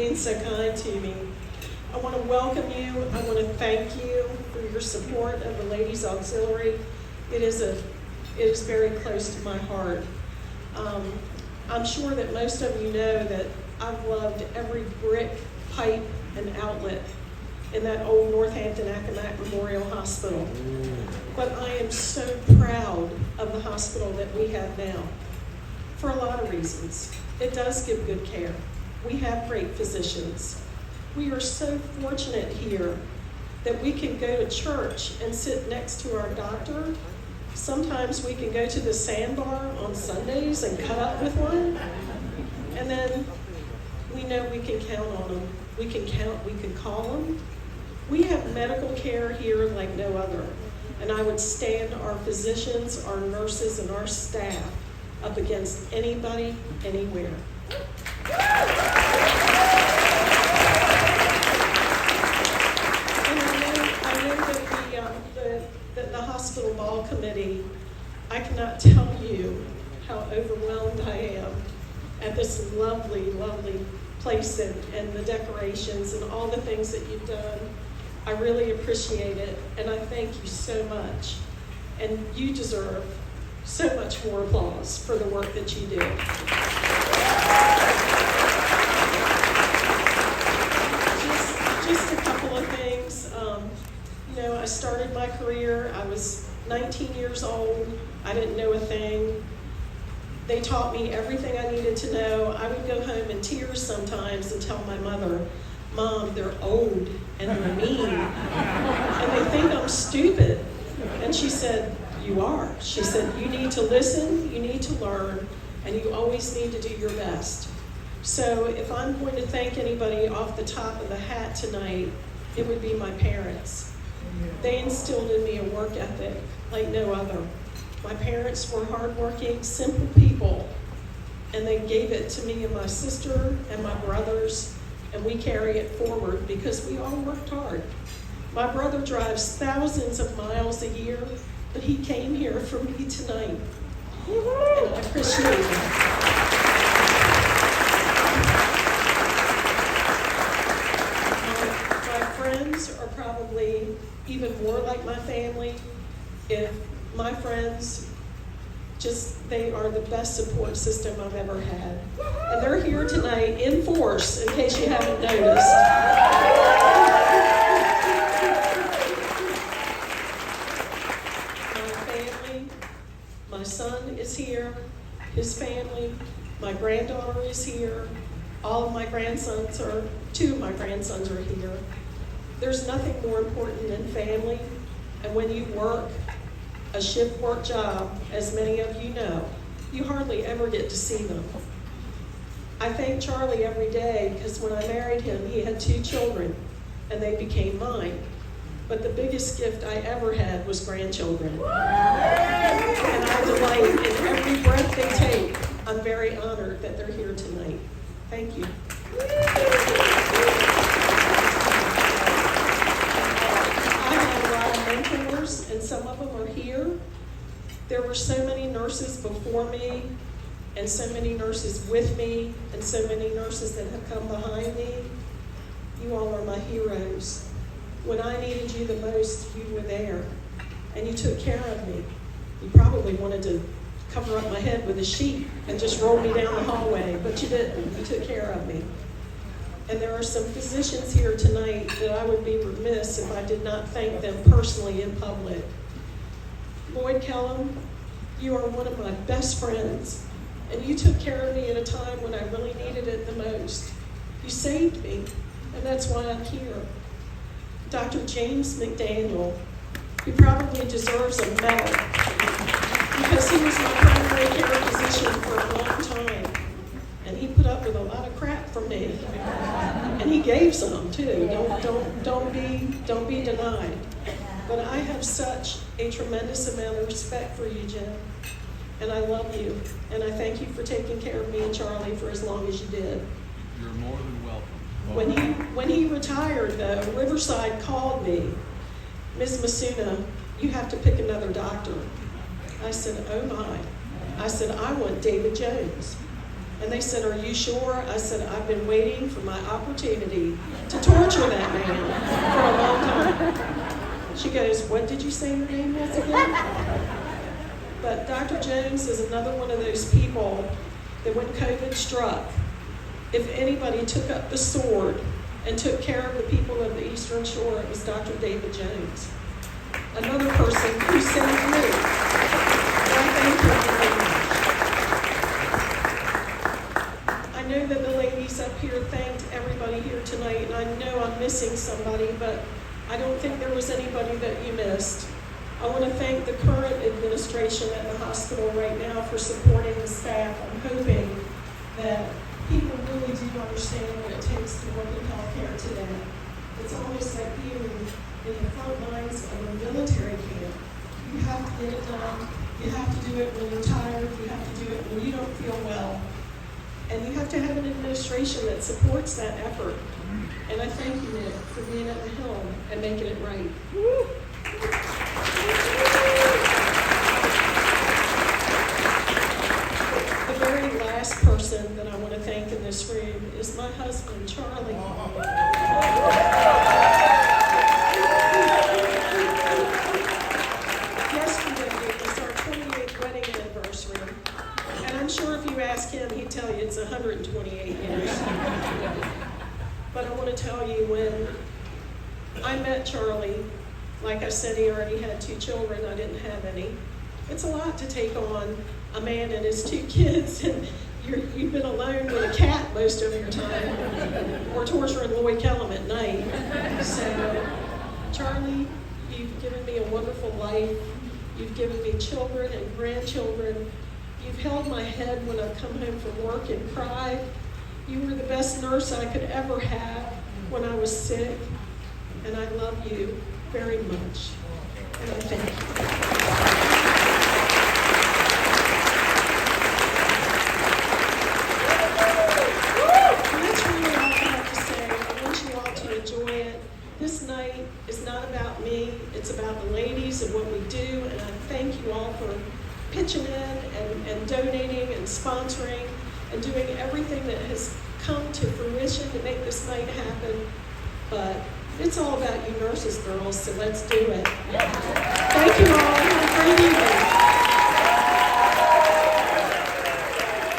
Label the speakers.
Speaker 1: being so kind to me. I want to welcome you. I want to thank you for your support of the Ladies Auxiliary. It is very close to my heart. I'm sure that most of you know that I've loved every brick, pipe, and outlet in that old Northampton Accomack Memorial Hospital. But I am so proud of the hospital that we have now for a lot of reasons. It does give good care. We have great physicians. We are so fortunate here that we can go to church and sit next to our doctor. Sometimes we can go to the sandbar on Sundays and cut up with one. And then we know we can count on them. We can call them. We have medical care here like no other. And I would stand our physicians, our nurses, and our staff up against anybody, anywhere. And I know that the hospital ball committee, I cannot tell you how overwhelmed I am at this lovely, lovely place and the decorations and all the things that you've done. I really appreciate it, and I thank you so much. And you deserve so much more applause for the work that you do. Just a couple of things. I started my career, I was 19 years old. I didn't know a thing. They taught me everything I needed to know. I would go home in tears sometimes and tell my mother, "Mom, they're old and they're mean, and they think I'm stupid." And she said, "You are." She said, "You need to listen, you need to learn, and you always need to do your best." So if I'm going to thank anybody off the top of the hat tonight, it would be my parents. They instilled in me a work ethic like no other. My parents were hardworking, simple people, and they gave it to me and my sister and my brothers, and we carry it forward because we all worked hard. My brother drives thousands of miles a year, but he came here for me tonight, and I appreciate it. My friends are probably even more like my family. If my friends, they are the best support system I've ever had. And they're here tonight in force, in case you haven't noticed. My family, my son is here, his family, my granddaughter is here, two of my grandsons are here. There's nothing more important than family, and when you work a shift work job, as many of you know, you hardly ever get to see them. I thank Charlie every day because when I married him, he had 2 children and they became mine. But the biggest gift I ever had was grandchildren. And I delight in every breath they take. I'm very honored that they're here tonight. Thank you. Mentors, and some of them are here. There were so many nurses before me, and so many nurses with me, and so many nurses that have come behind me. You all are my heroes. When I needed you the most, you were there, and you took care of me. You probably wanted to cover up my head with a sheet and just roll me down the hallway, but you didn't. You took care of me. And there are some physicians here tonight that I would be remiss if I did not thank them personally in public. Lloyd Kellum, you are one of my best friends, and you took care of me at a time when I really needed it the most. You saved me, and that's why I'm here. Dr. James McDaniel, he probably deserves a medal because he was my primary care physician for a long time. And he put up with a lot of crap from me, and he gave some too. Don't be denied. But I have such a tremendous amount of respect for you, Jim, and I love you, and I thank you for taking care of me and Charlie for as long as you did.
Speaker 2: You're more than welcome.
Speaker 1: When he retired, though, Riverside called me, "Ms. Misuna, you have to pick another doctor." I said, "Oh my." I said, "I want David Jones." And they said, "Are you sure?" I said, "I've been waiting for my opportunity to torture that man for a long time." She goes, "What did you say your name was again?" But Dr. Jones is another one of those people that when COVID struck, if anybody took up the sword and took care of the people of the Eastern Shore, it was Dr. David Jones. Another person who saved me. And I thank him very much. I know that the ladies up here thanked everybody here tonight, and I know I'm missing somebody, but I don't think there was anybody that you missed. I want to thank the current administration at the hospital right now for supporting the staff. I'm hoping that people really do understand what it takes to work in healthcare today. It's almost like being in the front lines of a military camp. You have to get it done. You have to do it when you're tired. You have to do it when you don't feel well. And you have to have an administration that supports that effort. And I thank you, Nick, for being at the helm and making it right. The very last person that I want to thank in this room is my husband, Charlie. Yesterday was our 28th wedding anniversary, and I'm sure if you ask him, he'd tell you it's 128 years. But I want to tell you, when I met Charlie, like I said, he already had 2 children. I didn't have any. It's a lot to take on a man and his 2 kids, and you've been alone with a cat most of your time, or torturing Lloyd Kellum at night. So, Charlie, you've given me a wonderful life. You've given me children and grandchildren. You've held my head when I've come home from work and cried. You were the best nurse I could ever have when I was sick, and I love you very much. And I thank you. This night is not about me, it's about the ladies and what we do, and I thank you all for pitching in and donating and sponsoring and doing everything that has come to fruition to make this night happen. But it's all about you nurses, girls, so let's do it. Thank you all. Have a great evening.